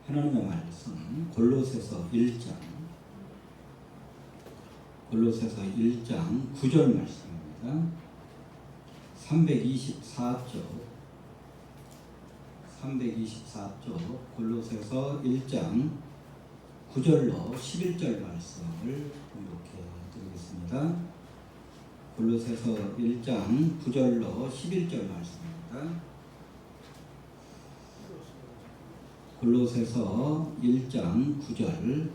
하나님의 말씀 골로새서 1장 9절 말씀입니다. 324쪽 골로새서 1장 9절로 11절 말씀을 공독해 드리겠습니다. 골로새서 1장 9절로 11절 말씀입니다. 골로새서 1장 9절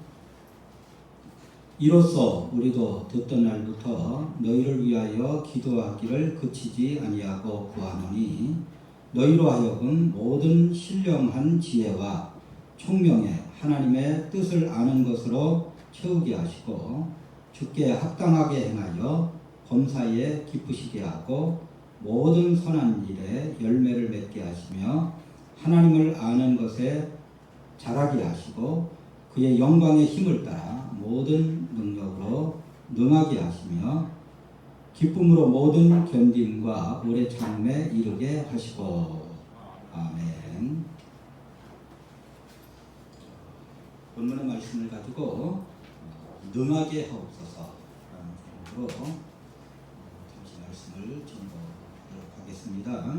이로써 우리도 듣던 날부터 너희를 위하여 기도하기를 그치지 아니하고 구하노니 너희로 하여금 모든 신령한 지혜와 총명에 하나님의 뜻을 아는 것으로 채우게 하시고 주께 합당하게 행하여 범사에 기쁘시게 하고 모든 선한 일에 열매를 맺게 하시며 하나님을 아는 것에 자라게 하시고 그의 영광의 힘을 따라 모든 능력으로 능하게 하시며 기쁨으로 모든 견딤과 오래 참음에 이르게 하시고. 아멘. 본문의 말씀을 가지고 능하게 하옵소서라는 제목으로 잠시 말씀을 전도하도록 하겠습니다.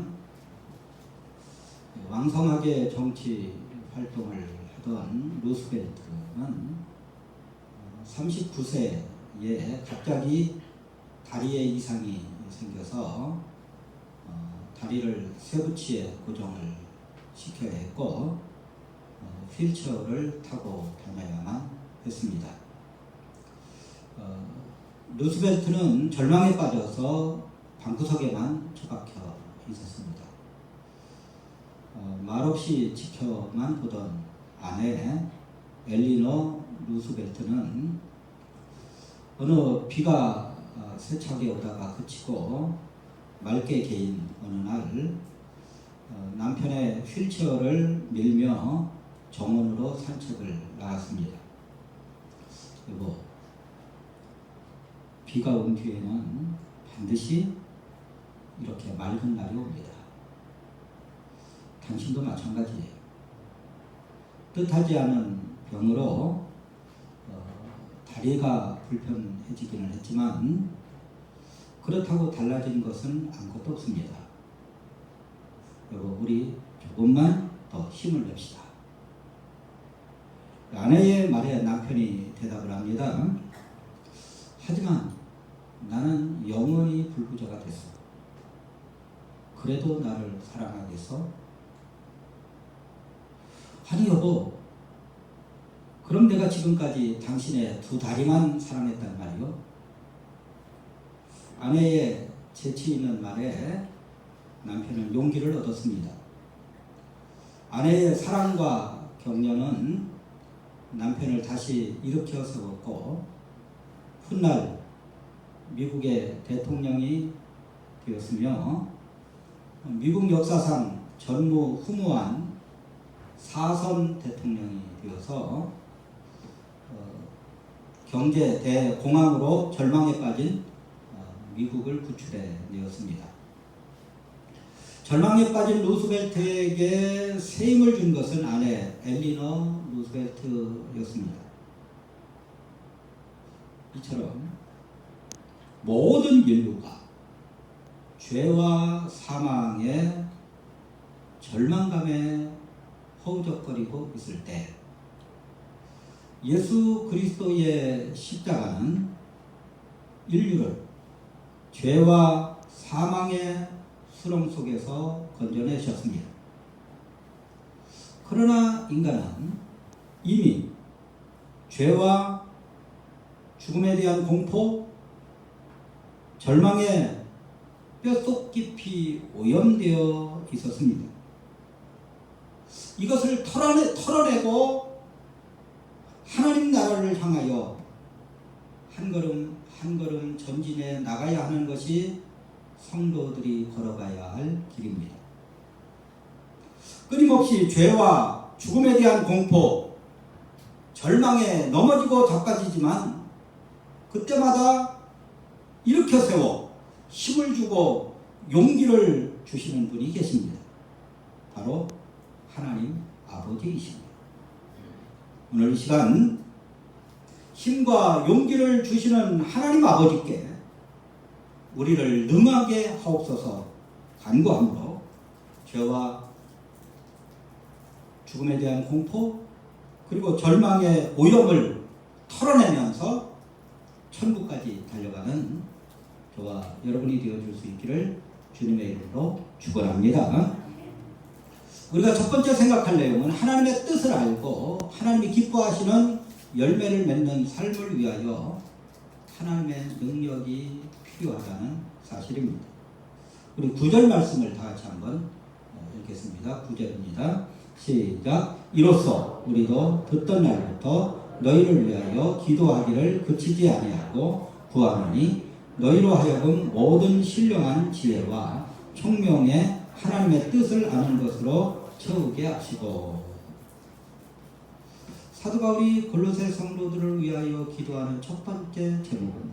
왕성하게 정치 활동을 하던 루스벨트는 39세에 갑자기 다리에 이상이 생겨서 다리를 쇠붙이에 고정을 시켜야 했고 휠체어를 타고 다녀야만 했습니다. 루스벨트는 절망에 빠져서 방구석에만 처박혀 있었습니다. 말없이 지켜만 보던 아내 엘리너 루스벨트는 어느 비가 세차게 오다가 그치고 맑게 개인 어느 날 남편의 휠체어를 밀며 정원으로 산책을 나갔습니다. 여보, 비가 온 뒤에는 반드시 이렇게 맑은 날이 옵니다. 당신도 마찬가지예요. 뜻하지 않은 병으로 다리가 불편해지기는 했지만 그렇다고 달라진 것은 아무것도 없습니다. 여보, 우리 조금만 더 힘을 냅시다. 아내의 말에 남편이 대답을 합니다. 하지만 나는 영원히 불구자가 됐어. 그래도 나를 사랑하겠어? 아니 여보, 그럼 내가 지금까지 당신의 두 다리만 사랑했단 말이요? 아내의 재치 있는 말에 남편은 용기를 얻었습니다. 아내의 사랑과 격려는 남편을 다시 일으켜 세웠고 훗날 미국의 대통령이 되었으며 미국 역사상 전무후무한 4선 대통령이 되어서 경제 대공황으로 절망에 빠진 미국을 구출해 내었습니다. 절망에 빠진 루스벨트에게 새 힘을 준 것은 아내 엘리너 루스벨트였습니다. 이처럼 모든 인류가 죄와 사망의 절망감에 허우적거리고 있을 때 예수 그리스도의 십자가는 인류를 죄와 사망의 수렁 속에서 건져내셨습니다. 그러나 인간은 이미 죄와 죽음에 대한 공포, 절망에 뼛속 깊이 오염되어 있었습니다. 이것을 털어내고 하나님 나라를 향하여 한 걸음 한 걸음 전진해 나가야 하는 것이 성도들이 걸어가야 할 길입니다. 끊임없이 죄와 죽음에 대한 공포, 절망에 넘어지고 자빠지지만 그때마다 일으켜 세워 힘을 주고 용기를 주시는 분이 계십니다. 바로 하나님 아버지이십니다. 오늘 이 시간 힘과 용기를 주시는 하나님 아버지께 우리를 능하게 하옵소서 간구함으로 죄와 죽음에 대한 공포 그리고 절망의 오염을 털어내면서 천국까지 달려가는 저와 여러분이 되어줄 수 있기를 주님의 이름으로 축원합니다. 우리가 첫 번째 생각할 내용은 하나님의 뜻을 알고 하나님이 기뻐하시는 열매를 맺는 삶을 위하여 하나님의 능력이 필요하다는 사실입니다. 우리 9절 말씀을 다 같이 한번 읽겠습니다. 9절입니다. 시작. 이로써 우리도 듣던 날부터 너희를 위하여 기도하기를 그치지 아니하고 구하노니 너희로 하여금 모든 신령한 지혜와 총명의 하나님의 뜻을 아는 것으로 채우게 하시고. 사도 바울이 골로새 성도들을 위하여 기도하는 첫 번째 제목은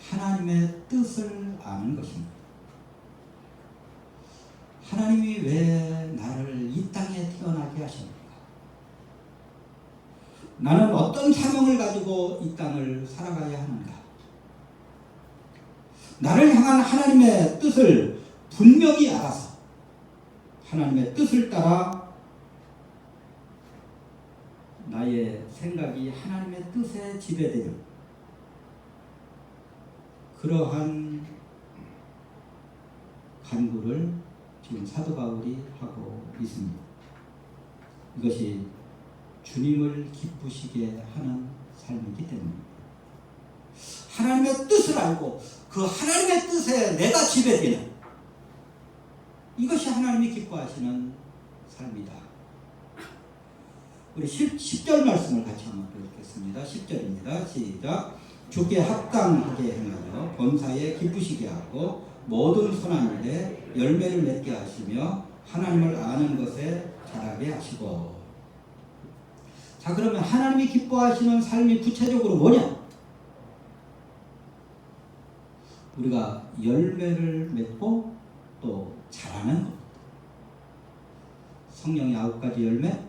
하나님의 뜻을 아는 것입니다. 하나님이 왜 나를 이 땅에 태어나게 하십니까? 나는 어떤 사명을 가지고 이 땅을 살아가야 하는가? 나를 향한 하나님의 뜻을 분명히 알아서 하나님의 뜻을 따라 나의 생각이 하나님의 뜻에 지배되는 그러한 간구를 지금 사도 바울이 하고 있습니다. 이것이 주님을 기쁘시게 하는 삶이기 때문입니다. 하나님의 뜻을 알고 그 하나님의 뜻에 내가 지배되는 이것이 하나님이 기뻐하시는 삶이다. 우리 10절 말씀을 같이 한번 읽겠습니다. 10절입니다. 시작. 주께 합당하게 행하여 범사에 기쁘시게 하고 모든 선한 일에 열매를 맺게 하시며 하나님을 아는 것에 자라게 하시고. 자, 그러면 하나님이 기뻐하시는 삶이 구체적으로 뭐냐? 우리가 열매를 맺고 또 자라는 것. 성령의 9가지 열매,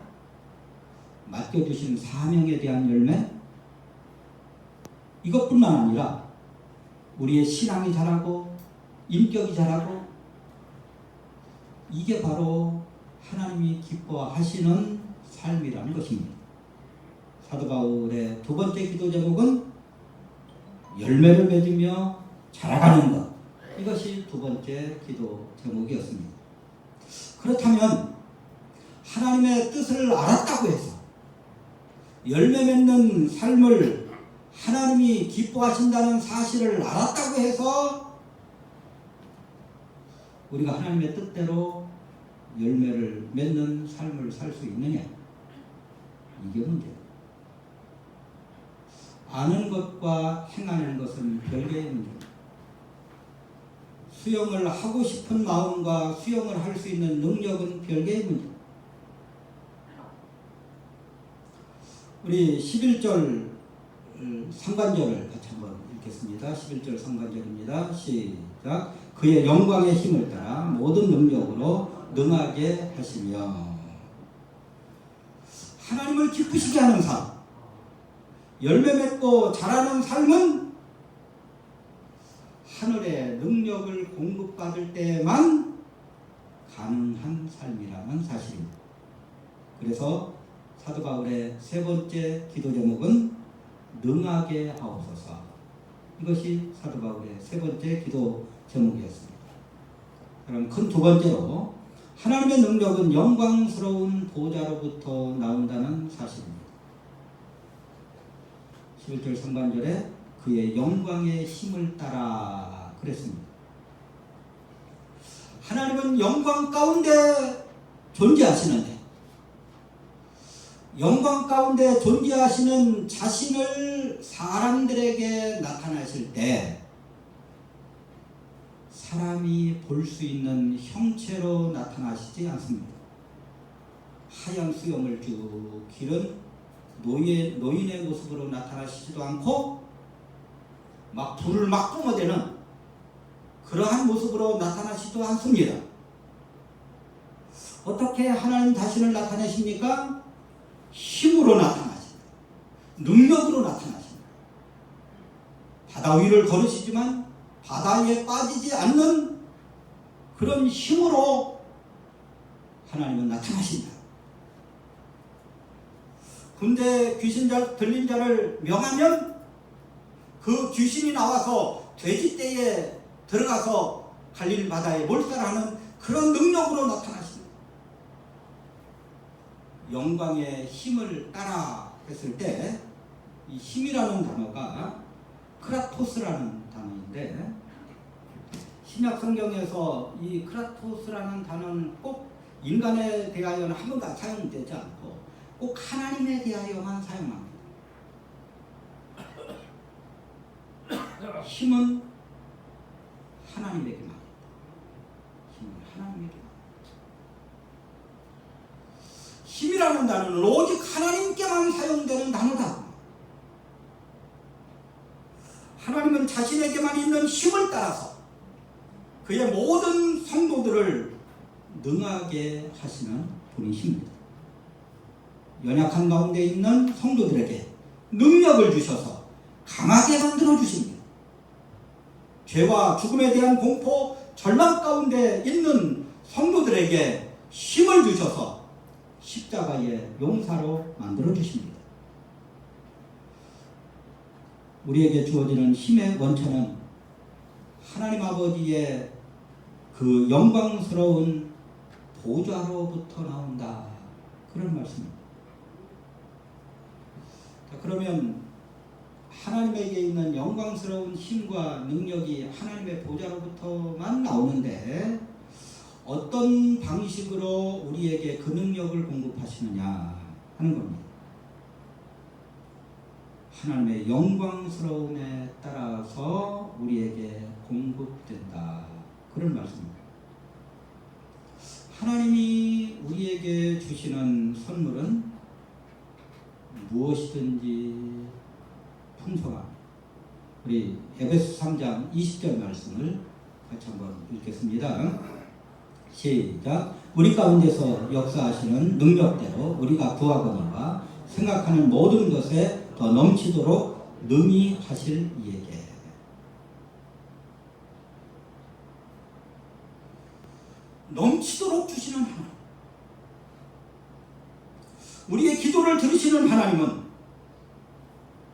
맡겨주신 사명에 대한 열매, 이것뿐만 아니라 우리의 신앙이 자라고 인격이 자라고, 이게 바로 하나님이 기뻐하시는 삶이라는 것입니다. 사도 바울의 두 번째 기도 제목은 열매를 맺으며 자라가는 것, 이것이 두 번째 기도 제목이었습니다. 그렇다면 하나님의 뜻을 알았다고 해서 열매 맺는 삶을 하나님이 기뻐하신다는 사실을 알았다고 해서 우리가 하나님의 뜻대로 열매를 맺는 삶을 살 수 있느냐? 이게 문제예요. 아는 것과 행하는 것은 별개의 문제입니다. 수영을 하고 싶은 마음과 수영을 할 수 있는 능력은 별개의 문제입니다. 우리 11절 상관절을 같이 한번 읽겠습니다. 11절 상관절입니다. 시작. 그의 영광의 힘을 따라 모든 능력으로 능하게 하시며. 하나님을 기쁘시게 하는 삶, 열매 맺고 자라는 삶은 하늘의 능력을 공급받을 때만 가능한 삶이라는 사실입니다. 그래서 사도 바울의 세 번째 기도 제목은 능하게 하옵소서. 이것이 사도 바울의 세 번째 기도 제목이었습니다. 그럼 큰 두 번째로 하나님의 능력은 영광스러운 보좌로부터 나온다는 사실입니다. 11절 상반절에 그의 영광의 힘을 따라 그랬습니다. 하나님은 영광 가운데 존재하시는데 영광 가운데 존재하시는 자신을 사람들에게 나타나실 때 사람이 볼 수 있는 형체로 나타나시지 않습니다. 하얀 수염을 쭉 기른 노인의 모습으로 나타나시지도 않고 막 불을 막 뿜어대는 그러한 모습으로 나타나시지도 않습니다. 어떻게 하나님 자신을 나타내십니까? 힘으로 나타나신다. 능력으로 나타나신다. 바다 위를 걸으시지만 바다에 빠지지 않는 그런 힘으로 하나님은 나타나신다. 군대 귀신 들린 자를 명하면 그 귀신이 나와서 돼지떼에 들어가서 갈릴 바다에 몰살하는 그런 능력으로 나타나십니다. 영광의 힘을 따라 했을 때 이 힘이라는 단어가 크라토스라는 단어인데, 신약 성경에서 이 크라토스라는 단어는 꼭 인간에 대하여는 한 번도 사용되지 않고 꼭 하나님에 대하여만 사용합니다. 힘은 하나님에게만, 힘은 하나님에게만. 힘이라는 단어는 오직 하나님께만 사용되는 단어다. 하나님은 자신에게만 있는 힘을 따라서 그의 모든 성도들을 능하게 하시는 분이십니다. 연약한 가운데 있는 성도들에게 능력을 주셔서 강하게 만들어 주십니다. 죄와 죽음에 대한 공포, 절망 가운데 있는 성도들에게 힘을 주셔서 십자가의 용사로 만들어 주십니다. 우리에게 주어지는 힘의 원천은 하나님 아버지의 그 영광스러운 보좌로부터 나온다. 그런 말씀입니다. 자, 그러면 하나님에게 있는 영광스러운 힘과 능력이 하나님의 보좌로부터만 나오는데 어떤 방식으로 우리에게 그 능력을 공급하시느냐 하는 겁니다. 하나님의 영광스러움에 따라서 우리에게 공급된다. 그런 말씀입니다. 하나님이 우리에게 주시는 선물은 무엇이든지 풍성합니다. 우리 에베소 3장 20절 말씀을 같이 한번 읽겠습니다. 시작. 우리 가운데서 역사하시는 능력대로 우리가 구하거니와 생각하는 모든 것에 더 넘치도록 능히 하실 이에게. 넘치도록 주시는 하나님. 우리의 기도를 들으시는 하나님은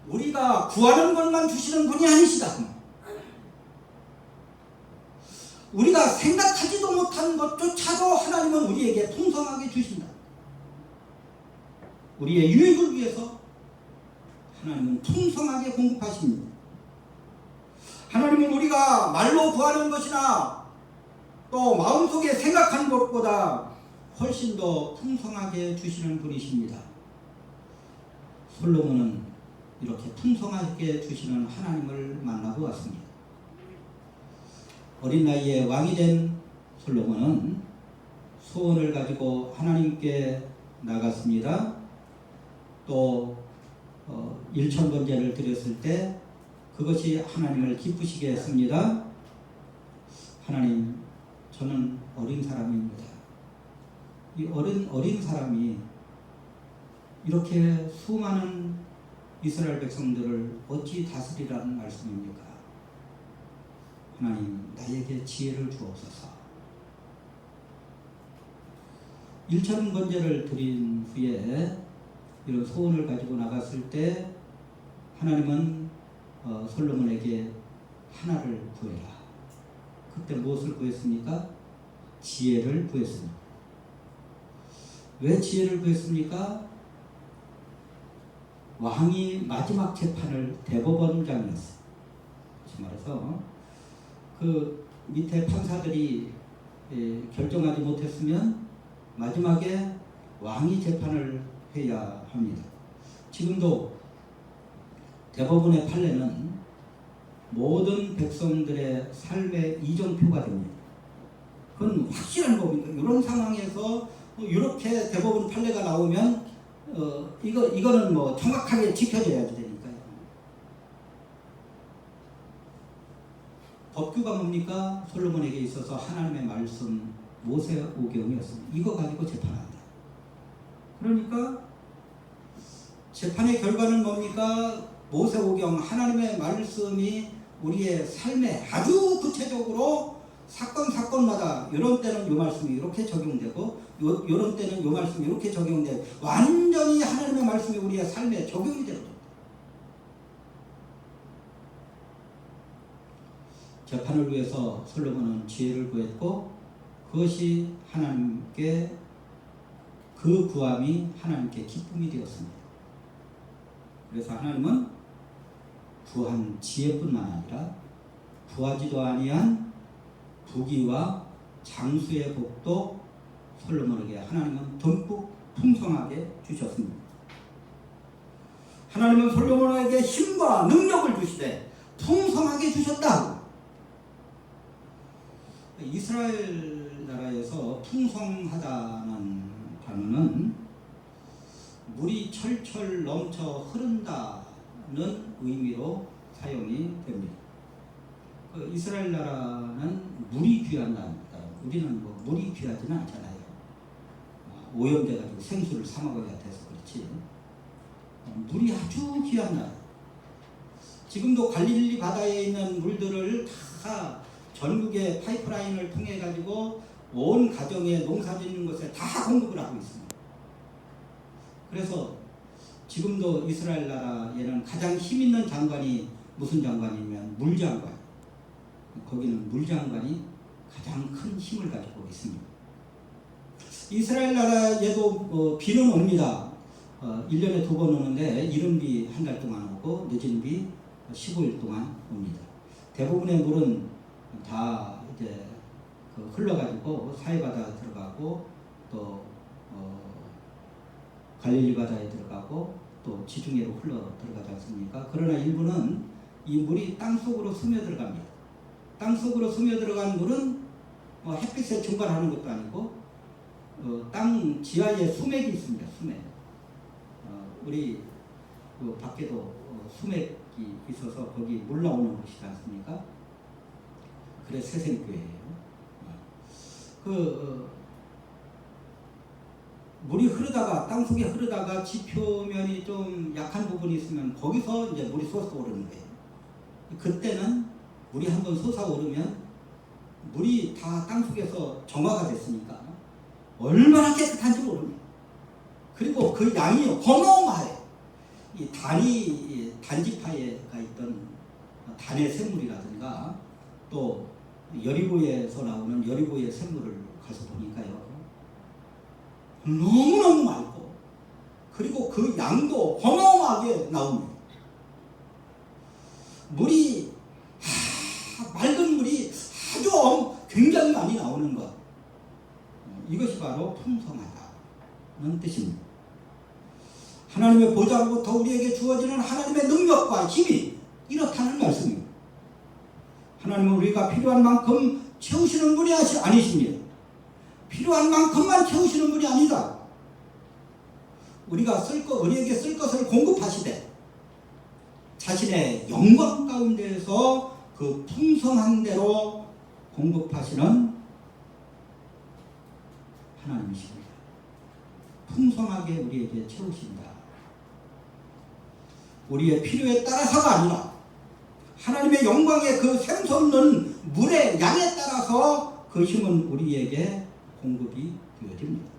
우리가 구하는 것만 주시는 분이 아니시다. 우리가 생각하지도 못한 것조차도 하나님은 우리에게 풍성하게 주신다. 우리의 유익을 위해서 하나님은 풍성하게 공급하십니다. 하나님은 우리가 말로 구하는 것이나 또 마음속에 생각하는 것보다 훨씬 더 풍성하게 주시는 분이십니다. 솔로몬은 이렇게 풍성하게 주시는 하나님을 만나고 왔습니다. 어린 나이에 왕이 된 솔로몬은 소원을 가지고 하나님께 나갔습니다. 또 일천번제를 드렸을 때 그것이 하나님을 기쁘시게 했습니다. 하나님, 저는 어린 사람입니다. 이 어린 사람이 이렇게 수많은 이스라엘 백성들을 어찌 다스리라는 말씀입니까? 하나님, 나에게 지혜를 주옵소서. 일천번제를 드린 후에 이런 소원을 가지고 나갔을 때 하나님은 솔로몬에게 하나를 구해라. 그때 무엇을 구했습니까? 지혜를 구했습니다. 왜 지혜를 구했습니까? 왕이 마지막 재판을 대법원장이었어요. 다시 말해서 그 밑에 판사들이 결정하지 못했으면 마지막에 왕이 재판을 해야 합니다. 지금도 대법원의 판례는 모든 백성들의 삶의 이정표가 됩니다. 그건 확실한 법입니다. 이런 상황에서 이렇게 대법원 판례가 나오면 이거는 뭐 정확하게 지켜져야 되니까요. 법규가 뭡니까? 솔로몬에게 있어서 하나님의 말씀 모세오경이었습니다. 이거 가지고 재판한다. 그러니까 재판의 결과는 뭡니까? 모세오경 하나님의 말씀이 우리의 삶에 아주 구체적으로 사건마다 이런 때는 이 말씀이 이렇게 적용되고 이런 때는 이 말씀이 이렇게 적용되고 완전히 하나님의 말씀이 우리의 삶에 적용이 되는 겁니다. 재판을 위해서 솔로몬은 지혜를 구했고 그것이 하나님께 그 구함이 하나님께 기쁨이 되었습니다. 그래서 하나님은 구한 지혜뿐만 아니라 구하지도 아니한 부귀와 장수의 복도 솔로몬에게 하나님은 듬뿍 풍성하게 주셨습니다. 하나님은 솔로몬에게 힘과 능력을 주시되 풍성하게 주셨다. 이스라엘 나라에서 풍성하다는 단어는 물이 철철 넘쳐 흐른다는 의미로 사용이 됩니다. 이스라엘 나라는 물이 귀한답니다. 우리는 뭐 물이 귀하지는 않잖아요. 오염돼가지고 생수를 사 먹어야 돼서 그렇지. 물이 아주 귀한 나라. 지금도 갈릴리 바다에 있는 물들을 다 전국의 파이프라인을 통해 가지고 온 가정에 농사 짓는 것에 다 공급을 하고 있습니다. 그래서 지금도 이스라엘 나라에는 가장 힘 있는 장관이 무슨 장관이면 물장관. 거기는 물장관이 가장 큰 힘을 가지고 있습니다. 이스라엘 나라에도 비는 옵니다. 1년에 2번 오는데 이른 비 한 달 동안 오고 늦은 비 15일 동안 옵니다. 대부분의 물은 다 이제 흘러가지고 사해바다에 들어가고 또 갈릴리 바다에 들어가고 또 지중해로 흘러 들어가지 않습니까? 그러나 일부는 이 물이 땅속으로 스며들어갑니다. 땅속으로 스며들어간 물은 햇빛에 증발하는 것도 아니고 땅 지하에 수맥이 있습니다. 수맥. 우리 그 밖에도 수맥이 있어서 거기 물 나오는 곳이지 않습니까? 그래 새생교회예요. 물이 흐르다가 땅속에 흐르다가 지표면이 좀 약한 부분이 있으면 거기서 이제 물이 솟아오르는 거예요. 그때는 물이 한번 솟아오르면 물이 다 땅속에서 정화가 됐으니까 얼마나 깨끗한지 모릅니다. 그리고 그 양이 어마어마해요. 이 단지파에가 있던 단의 샘물이라든가 또 여리고에서 나오는 여리고의 샘물을 가서 보니까요. 너무너무 맑고 그리고 그 양도 어마어마하게 나옵니다. 물이 맑은 물이 아주 굉장히 많이 나오는 것. 이것이 바로 풍성하다는 뜻입니다. 하나님의 보좌로부터 우리에게 주어지는 하나님의 능력과 힘이 이렇다는 말씀입니다. 하나님은 우리가 필요한 만큼 채우시는 분이 아니십니다. 필요한 만큼만 채우시는 분이 아니다. 우리에게 쓸 것을 공급하시되 자신의 영광 가운데에서 그 풍성한 대로 공급하시는 하나님이십니다. 풍성하게 우리에게 채우신다. 우리의 필요에 따라서가 아니라 하나님의 영광의 그 샘솟는 물의 양에 따라서 그 힘은 우리에게 공급이 되어집니다.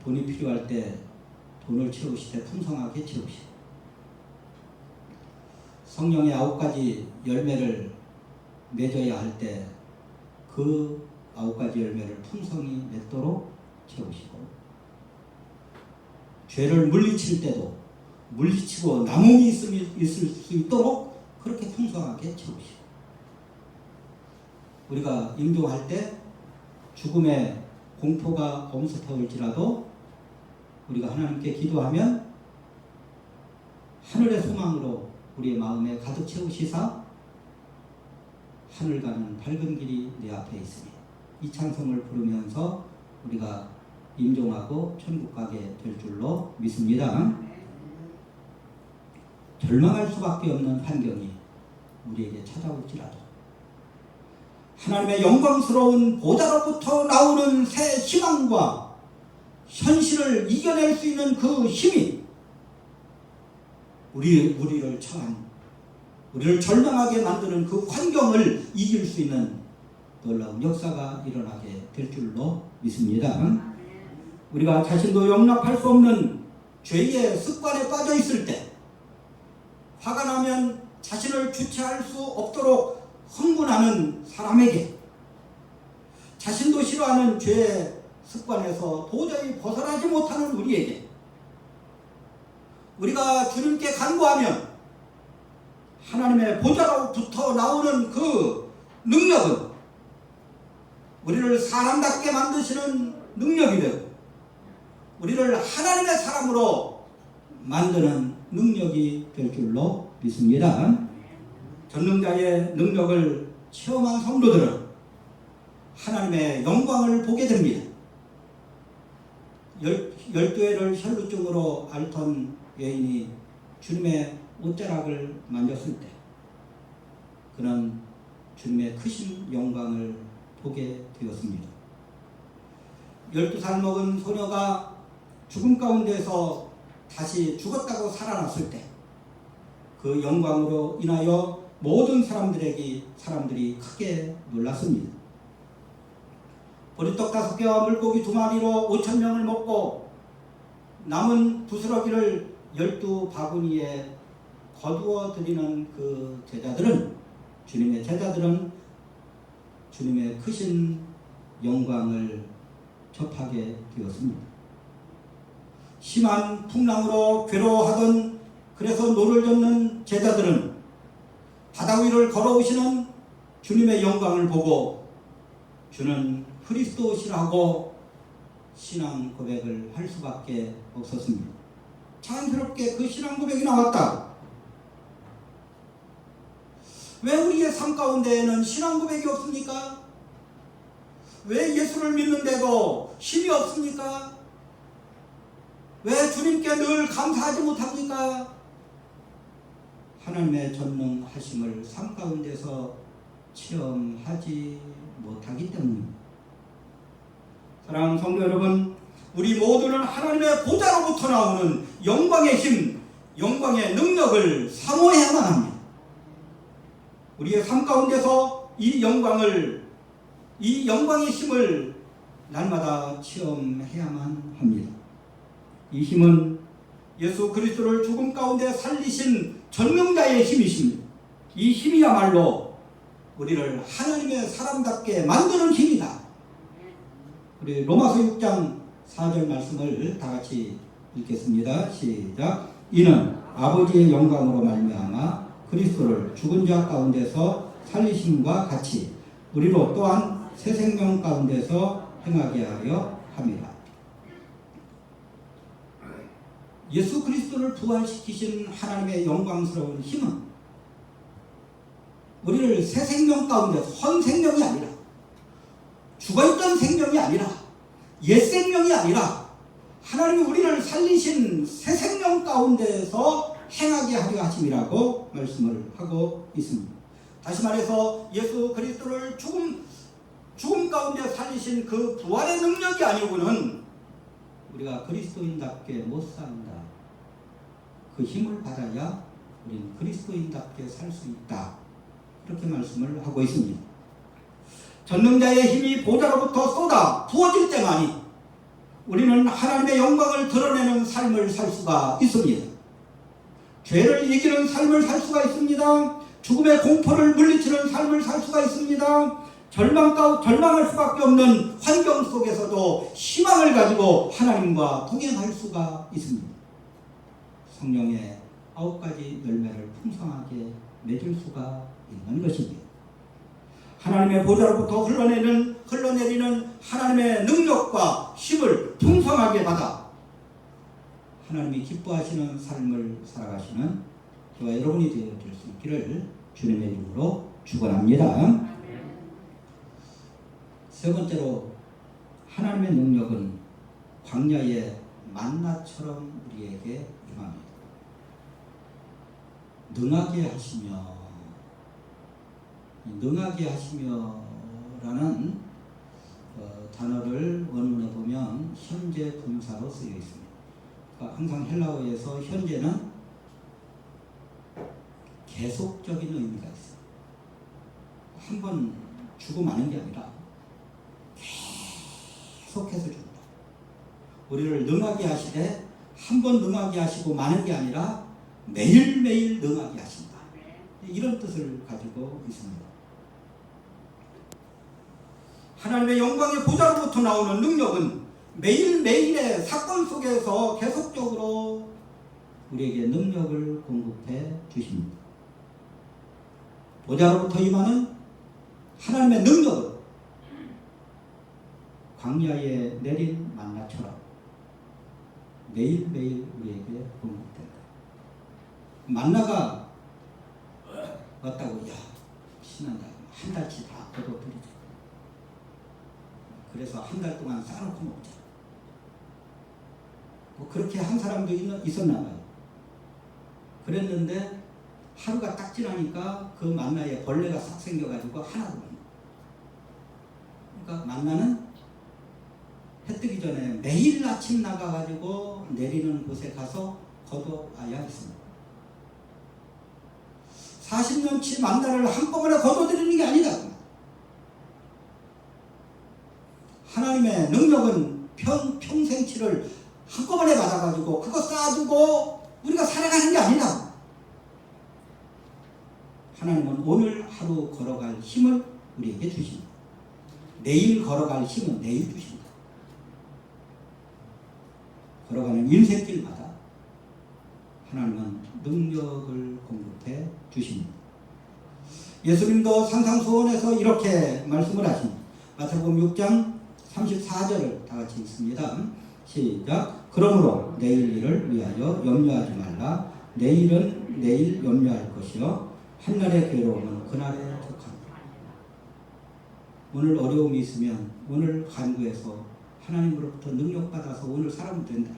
돈이 필요할 때 돈을 채우시되 풍성하게 채우시고 성령의 9가지 열매를 맺어야 할 때 그 9가지 열매를 풍성히 맺도록 채우시고 죄를 물리칠 때도 물리치고 남음이 있을 수 있도록 그렇게 풍성하게 채우시고 우리가 임종할 때 죽음의 공포가 엄습해올지라도 우리가 하나님께 기도하면 하늘의 소망으로 우리의 마음에 가득 채우시사 하늘 가는 밝은 길이 내 앞에 있으니 이 찬송을 부르면서 우리가 임종하고 천국 가게 될 줄로 믿습니다. 절망할 수밖에 없는 환경이 우리에게 찾아올지라도 하나님의 영광스러운 보좌로부터 나오는 새 희망과 현실을 이겨낼 수 있는 그 힘이 우리를 절망하게 만드는 그 환경을 이길 수 있는 놀라운 역사가 일어나게 될 줄로 믿습니다. 우리가 자신도 용납할 수 없는 죄의 습관에 빠져 있을 때, 화가 나면 자신을 주체할 수 없도록 흥분하는 사람에게, 자신도 싫어하는 죄의 습관에서 도저히 벗어나지 못하는 우리에게, 우리가 주님께 간구하면 하나님의 보좌로부터 나오는 그 능력은 우리를 사람답게 만드시는 능력이 되고, 우리를 하나님의 사람으로 만드는 능력이 될 줄로 믿습니다. 전능자의 능력을 체험한 성도들은 하나님의 영광을 보게 됩니다. 12회를 혈루증으로 앓던 여인이 주님의 옷자락을 만졌을 때 그는 주님의 크신 영광을 보게 되었습니다. 12살 먹은 소녀가 죽음 가운데서 다시 죽었다고 살아났을 때 그 영광으로 인하여 모든 사람들이 크게 놀랐습니다. 보리떡 5개와 물고기 2마리로 5,000명을 먹고 남은 부스러기를 12바구니에 거두어 드리는 그 주님의 제자들은 주님의 크신 영광을 접하게 되었습니다. 심한 풍랑으로 괴로워하던, 그래서 노를 젓는 제자들은 바다 위를 걸어오시는 주님의 영광을 보고 주는 그리스도시라고 신앙 고백을 할 수밖에 없었습니다. 자연스럽게 그 신앙 고백이 나왔다. 왜 우리의 삶 가운데에는 신앙 고백이 없습니까? 왜 예수를 믿는데도 힘이 없습니까? 왜 주님께 늘 감사하지 못합니까? 하나님의 전능하심을 삶 가운데서 체험하지 못하기 때문입니다. 사랑하는 성도 여러분, 우리 모두는 하나님의 보좌로부터 나오는 영광의 힘, 영광의 능력을 사모해야만 합니다. 우리의 삶 가운데서 이 영광의 힘을 날마다 체험해야만 합니다. 이 힘은 예수 그리스도를 죽음 가운데 살리신 전능자의 힘이십니다. 이 힘이야말로 우리를 하나님의 사람답게 만드는 힘이다. 우리 로마서 6장 4절 말씀을 다 같이 읽겠습니다. 시작. 이는 아버지의 영광으로 말미암아 그리스도를 죽은 자 가운데서 살리심과 같이 우리로 또한 새 생명 가운데서 행하게 하려 함이라. 예수 그리스도를 부활시키신 하나님의 영광스러운 힘은 우리를 새 생명 가운데, 헌 생명이 아니라, 죽어있던 생명이 아니라, 옛 생명이 아니라 하나님이 우리를 살리신 새 생명 가운데서 행하게 하려 하심이라고 말씀을 하고 있습니다. 다시 말해서 예수 그리스도를 죽음 가운데 살리신 그 부활의 능력이 아니고는 우리가 그리스도인답게 못 산다. 그 힘을 받아야 우리는 그리스도인답게 살 수 있다. 이렇게 말씀을 하고 있습니다. 전능자의 힘이 보좌로부터 쏟아 부어질 때만이 우리는 하나님의 영광을 드러내는 삶을 살 수가 있습니다. 죄를 이기는 삶을 살 수가 있습니다. 죽음의 공포를 물리치는 삶을 살 수가 있습니다. 절망할 수밖에 없는 환경 속에서도 희망을 가지고 하나님과 동행할 수가 있습니다. 성령의 9가지 열매를 풍성하게 맺을 수가 있는 것입니다. 하나님의 보좌로부터 흘러내리는 하나님의 능력과 힘을 풍성하게 받아 하나님이 기뻐하시는 삶을 살아가시는 저와 여러분이 되어줄 수 있기를 주님의 이름으로 축원합니다. 세 번째로, 하나님의 능력은 광야의 만나처럼 우리에게 임합니다. 능하게 하시며라는 단어를 원문에 보면 현재 현재 분사로 쓰여 있습니다. 그러니까 항상 헬라어에서 현재는 계속적인 의미가 있어요. 한 번 주고 마는 게 아니라 계속해서 준다. 우리를 능하게 하시되 한 번 능하게 하시고 마는 게 아니라 매일매일 능하게 하신다. 이런 뜻을 가지고 있습니다. 하나님의 영광의 보좌로부터 나오는 능력은 매일매일의 사건 속에서 계속적으로 우리에게 능력을 공급해 주십니다. 보좌로부터 임하는 하나님의 능력은 광야에 내린 만나처럼 매일매일 우리에게 공급된다. 만나가 왔다고, 야, 신난다. 한 달치 다 걷어들이자. 그래서 한 달 동안 싸놓고 먹자. 뭐 그렇게 한 사람도 있었나 봐요. 그랬는데 하루가 딱 지나니까 그 만나에 벌레가 싹 생겨가지고 하나도 못 먹어. 그러니까 만나는 해 뜨기 전에 매일 아침 나가가지고 내리는 곳에 가서 걷어와야 했습니다. 40년치 만나를 한꺼번에 걷어들이는 게 아니다. 하나님의 능력은 평생치를 한꺼번에 받아가지고 그거 쌓아두고 우리가 살아가는 게 아니다. 하나님은 오늘 하루 걸어갈 힘을 우리에게 주십니다. 내일 걸어갈 힘은 내일 주십니다. 걸어가는 인생길마다 하나님은 능력을 공급해 주십니다. 예수님도 산상수훈에서 이렇게 말씀을 하십니다. 마태복음 6장 34절을 다 같이 읽습니다. 시작. 그러므로 내일 일을 위하여 염려하지 말라. 내일은 내일 염려할 것이요 한날의 괴로움은 그날에 덕합니다. 오늘 어려움이 있으면 오늘 간구해서 하나님으로부터 능력받아서 오늘 살아면 된다.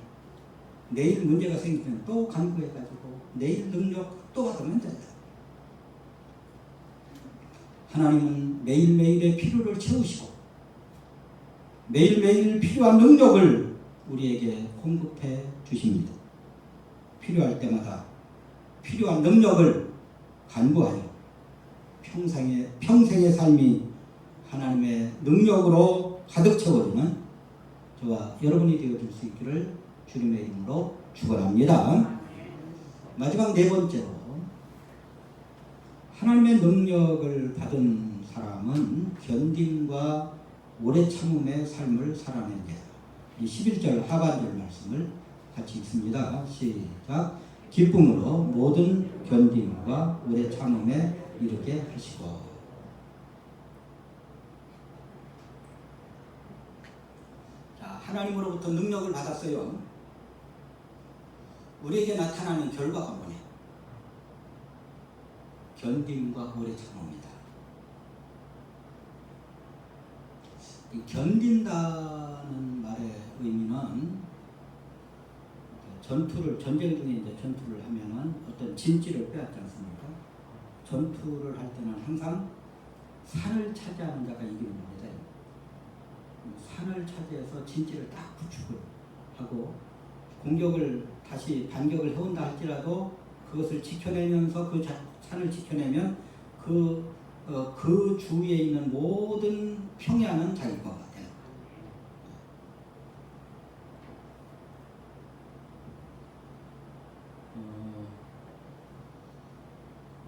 내일 문제가 생기면 또 간구해가지고 내일 능력 또 받으면 된다. 하나님은 매일매일의 필요를 채우시고 매일매일 필요한 능력을 우리에게 공급해 주십니다. 필요할 때마다 필요한 능력을 간구하여 평생의 삶이 하나님의 능력으로 가득 채워지는 저와 여러분이 되어줄 수 있기를 주님의 이름으로 축원합니다. 마지막 네 번째로 하나님의 능력을 받은 사람은 견딤과 오래 참음의 삶을 살아낸다. 이 11절 하반절 말씀을 같이 읽습니다. 시작. 기쁨으로 모든 견딤과 오래 참음에 이르게 하시고. 자, 하나님으로부터 능력을 받았어요. 우리에게 나타나는 결과가 뭐냐? 견딤과 오래 참음이다. 이 견딘다는 말의 의미는 전쟁 중에 이제 전투를 하면은 어떤 진지를 빼앗지 않습니까? 전투를 할 때는 항상 산을 차지하는 자가 이기는 겁니다. 산을 차지해서 진지를 딱 구축을 하고 공격을 다시 반격을 해온다 할지라도 그것을 지켜내면서 그 산을 지켜내면 그 주위에 있는 모든 평야는 자기 것 같아요.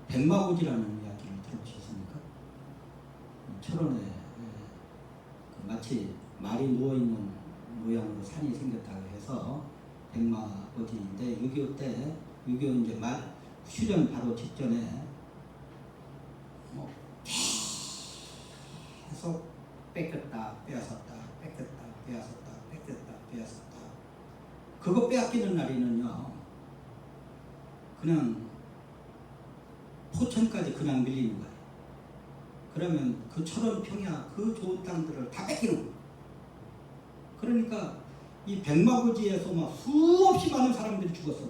백마고지라는 이야기를 들어보셨습니까? 철원에 마치 말이 누워있는 모양으로 산이 생겼다고 해서 백마고지인데 6.25 때 6.25 이제 휴전 바로 직전에 계속 뺏겼다 빼앗았다 뺏겼다 빼앗았다 뺏겼다 빼앗았다. 그거 빼앗기는 날에는요 그냥 포천까지 그냥 밀리는 거예요. 그러면 그 철원 평야 그 좋은 땅들을 다 뺏기는 거예요. 그러니까 이 백마고지에서 막 수없이 많은 사람들이 죽었어.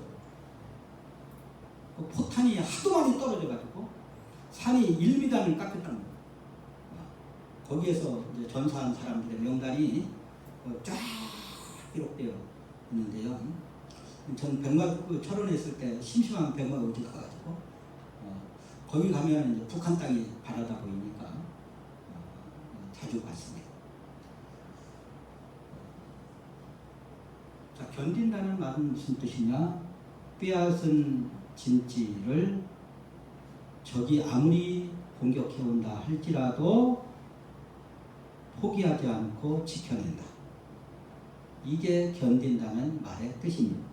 그 포탄이 하도 많이 떨어져가지고 산이 1m를 깎였다는 거예요. 거기에서 이제 전사한 사람들의 명단이 쫙 기록되어 있는데요. 전 철원에 있을 때 심심한 병마 오지 가가지고 거기 가면 이제 북한 땅이 바라다 보이니까 자주 봤습니다. 자, 견딘다는 말은 무슨 뜻이냐? 빼앗은 진지를 적이 아무리 공격해온다 할지라도 포기하지 않고 지켜낸다. 이게 견딘다는 말의 뜻입니다.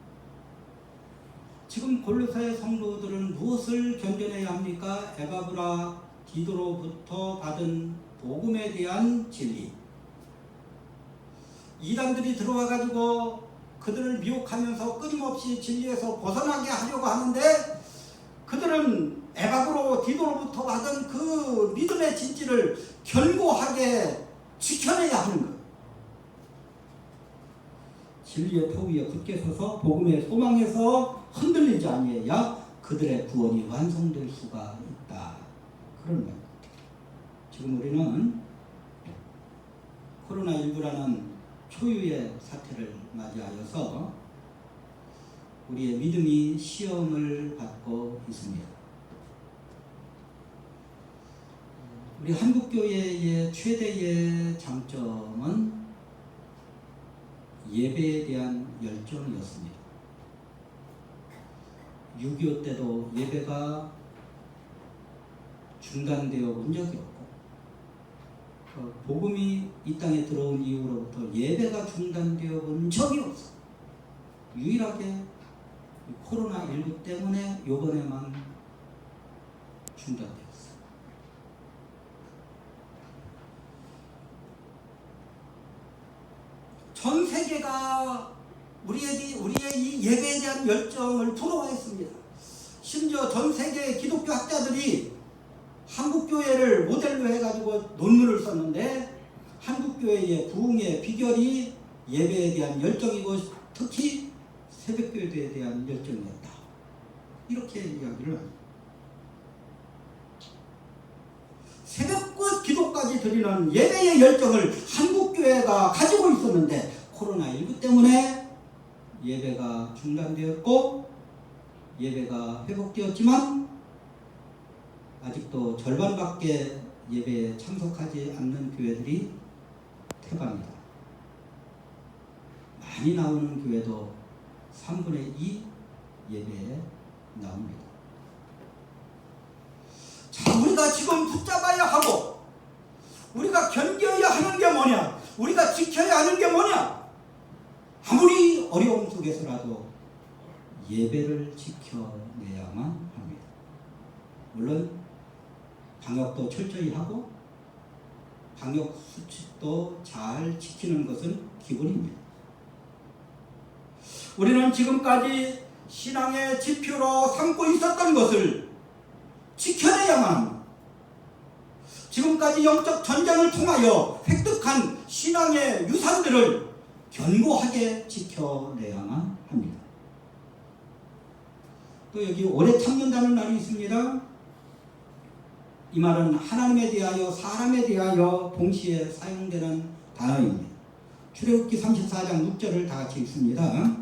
지금 골로새 성도들은 무엇을 견뎌내야 합니까? 에바브라 디도로부터 받은 복음에 대한 진리. 이단들이 들어와 가지고 그들을 미혹하면서 끊임없이 진리에서 벗어나게 하려고 하는데, 그들은 에바브로 디도로부터 받은 그 믿음의 진지를 견고하게 지켜내야 하는 것. 진리의 표 위에 굳게 서서 복음의 소망에서 흔들리지 아니해야 그들의 구원이 완성될 수가 있다. 그런 말. 지금 우리는 코로나19라는 초유의 사태를 맞이하여서 우리의 믿음이 시험을 받고 있습니다. 우리 한국교회의 최대의 장점은 예배에 대한 열정이었습니다. 6.25 때도 예배가 중단되어 본 적이 없고, 복음이 이 땅에 들어온 이후로부터 예배가 중단되어 본 적이 없어. 유일하게 코로나19 때문에 요번에만 중단되었어. 전 세계가 우리의 이 예배에 대한 열정을 부러워했습니다. 심지어 전 세계의 기독교 학자들이 한국교회를 모델로 해가지고 논문을 썼는데, 한국교회의 부흥의 비결이 예배에 대한 열정이고 특히 새벽기도에 대한 열정이었다. 이렇게 이야기를 합니다. 새벽 기도까지 드리는 예배의 열정을 한국교회가 가지고 있었는데, 코로나19 때문에 예배가 중단되었고 예배가 회복되었지만 아직도 절반밖에 예배에 참석하지 않는 교회들이 태반이다. 많이 나오는 교회도 3분의 2 예배에 나옵니다. 자, 우리가 지금 붙잡아야 하고 우리가 견뎌야 하는 게 뭐냐? 우리가 지켜야 하는 게 뭐냐? 아무리 어려움 속에서라도 예배를 지켜내야만 합니다. 물론 방역도 철저히 하고 방역 수칙도 잘 지키는 것은 기본입니다. 우리는 지금까지 신앙의 지표로 삼고 있었던 것을 지켜내야만 합니다. 지금까지 영적 전쟁을 통하여 획득한 신앙의 유산들을 견고하게 지켜내야만 합니다. 또 여기 오래 참는다는 말이 있습니다. 이 말은 하나님에 대하여 사람에 대하여 동시에 사용되는 단어입니다. 출애굽기 34장 6절을 다 같이 읽습니다.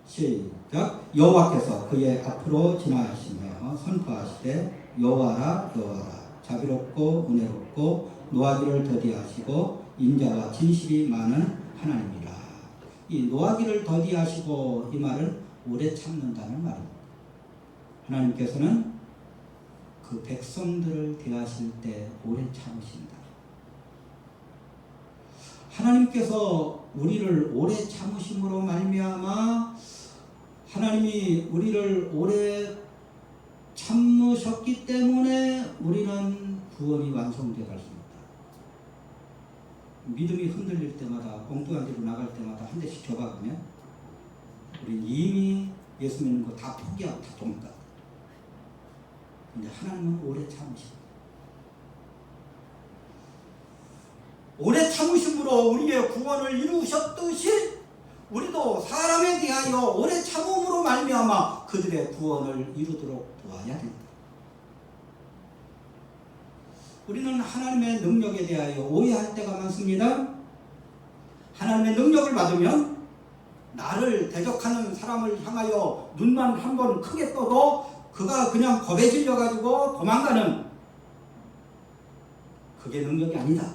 시작. 여호와께서 그의 앞으로 지나가시며 선포하시되 여호와라 여호와라 자비롭고 은혜롭고 노하기를 더디하시고 인자와 진실이 많은 하나님이라. 이 노하기를 더디하시고 이 말은 오래 참는다는 말입니다. 하나님께서는 그 백성들을 대하실 때 오래 참으신다. 하나님께서 우리를 오래 참으심으로 말미암아 하나님이 우리를 오래 참으셨기 때문에 우리는 구원이 완성되어 갈 수 있다. 믿음이 흔들릴 때마다 엉뚱한 데로 나갈 때마다 한 대씩 줘박으면 우리는 이미 예수 믿는 거 다 포기하고 다 도망가. 근데 하나님은 오래 참으십니다. 오래 참으심으로 우리의 구원을 이루셨듯이 우리도 사람에 대하여 오래 참음으로 말미암아 그들의 구원을 이루도록 도와야 됩니다. 우리는 하나님의 능력에 대하여 오해할 때가 많습니다. 하나님의 능력을 받으면 나를 대적하는 사람을 향하여 눈만 한번 크게 떠도 그가 그냥 겁에 질려가지고 도망가는, 그게 능력이 아니다.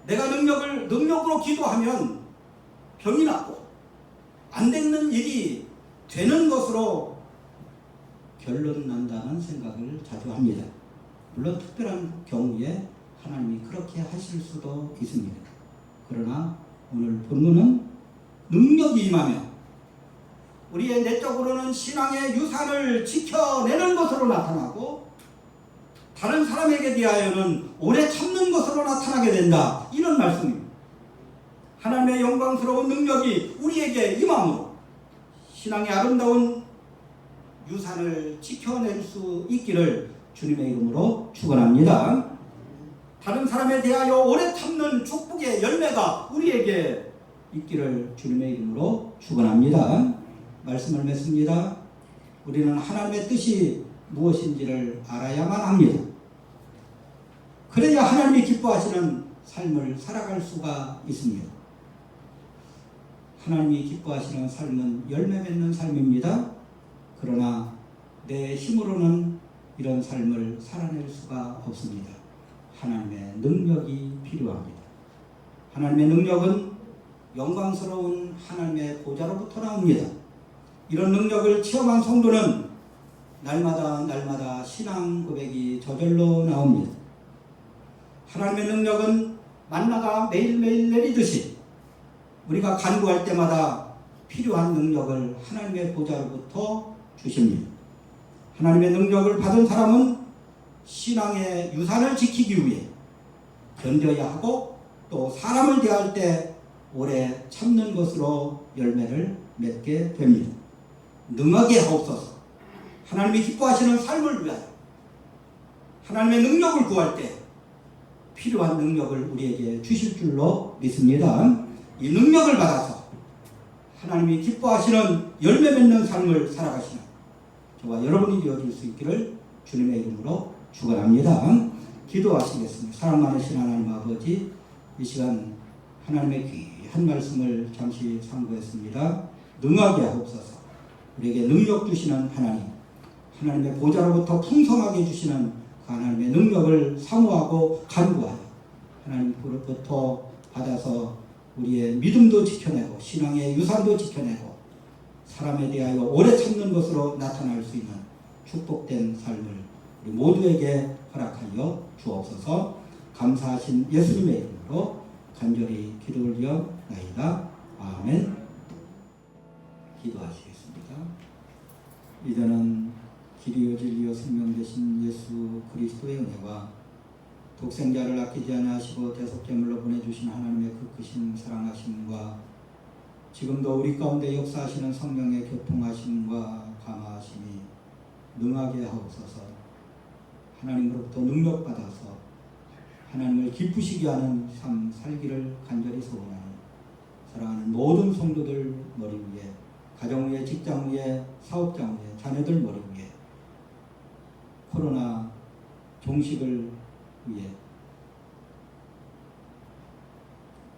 내가 능력으로 기도하면 병이 낫고 안 되는 일이 되는 것으로 결론 난다는 생각을 자주 합니다. 물론 특별한 경우에 하나님이 그렇게 하실 수도 있습니다. 그러나 오늘 본문은 능력이 임하며 우리의 내적으로는 신앙의 유산을 지켜내는 것으로 나타나고 다른 사람에게 대하여는 오래 참는 것으로 나타나게 된다, 이런 말씀입니다. 하나님의 영광스러운 능력이 우리에게 임함으로 신앙의 아름다운 유산을 지켜낼 수 있기를 주님의 이름으로 축원합니다. 다른 사람에 대하여 오래 참는 축복의 열매가 우리에게 있기를 주님의 이름으로 축원합니다. 말씀을 맺습니다. 우리는 하나님의 뜻이 무엇인지를 알아야만 합니다. 그래야 하나님이 기뻐하시는 삶을 살아갈 수가 있습니다. 하나님이 기뻐하시는 삶은 열매 맺는 삶입니다. 그러나 내 힘으로는 이런 삶을 살아낼 수가 없습니다. 하나님의 능력이 필요합니다. 하나님의 능력은 영광스러운 하나님의 보좌로부터 나옵니다. 이런 능력을 체험한 성도는 날마다 신앙 고백이 저절로 나옵니다. 하나님의 능력은 만나가 매일매일 내리듯이 우리가 간구할 때마다 필요한 능력을 하나님의 보좌로부터 주십니다. 하나님의 능력을 받은 사람은 신앙의 유산을 지키기 위해 견뎌야 하고 또 사람을 대할 때 오래 참는 것으로 열매를 맺게 됩니다. 능하게 하옵소서. 하나님이 기뻐하시는 삶을 위하여 하나님의 능력을 구할 때 필요한 능력을 우리에게 주실 줄로 믿습니다. 이 능력을 받아서 하나님이 기뻐하시는 열매 맺는 삶을 살아가시는 저와 여러분이 되어줄 수 있기를 주님의 이름으로 축원합니다. 기도하시겠습니다. 사랑 많으신 하나님 아버지, 이 시간 하나님의 귀한 말씀을 잠시 상고했습니다. 능하게 하옵소서. 우리에게 능력 주시는 하나님, 하나님의 보좌로부터 풍성하게 주시는 그 하나님의 능력을 사모하고 간구하여 하나님으로부터 받아서 우리의 믿음도 지켜내고 신앙의 유산도 지켜내고 사람에 대하여 오래 참는 것으로 나타날 수 있는 축복된 삶을 우리 모두에게 허락하여 주옵소서. 감사하신 예수님의 이름으로 간절히 기도 올려나이다. 아멘. 기도하시겠습니다. 이제는 길이요 진리요 생명 되신 예수 그리스도의 은혜와 독생자를 아끼지 아니하시고 대속제물로 보내주신 하나님의 그 크신 사랑하심과 지금도 우리 가운데 역사하시는 성령의 교통하심과 감화하심이 능하게 하옵소서. 하나님으로부터 능력받아서 하나님을 기쁘시게 하는 삶 살기를 간절히 소원하는 사랑하는 모든 성도들 머리 위에, 가정 위에, 직장 위에, 사업장 위에, 자녀들 머리 위에 코로나 종식을 위해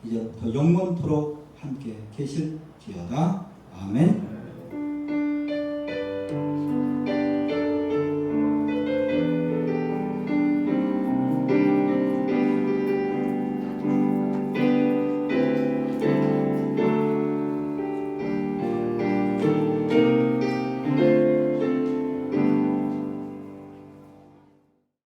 이제부터 영원토록 함께 계실지어다. 아멘.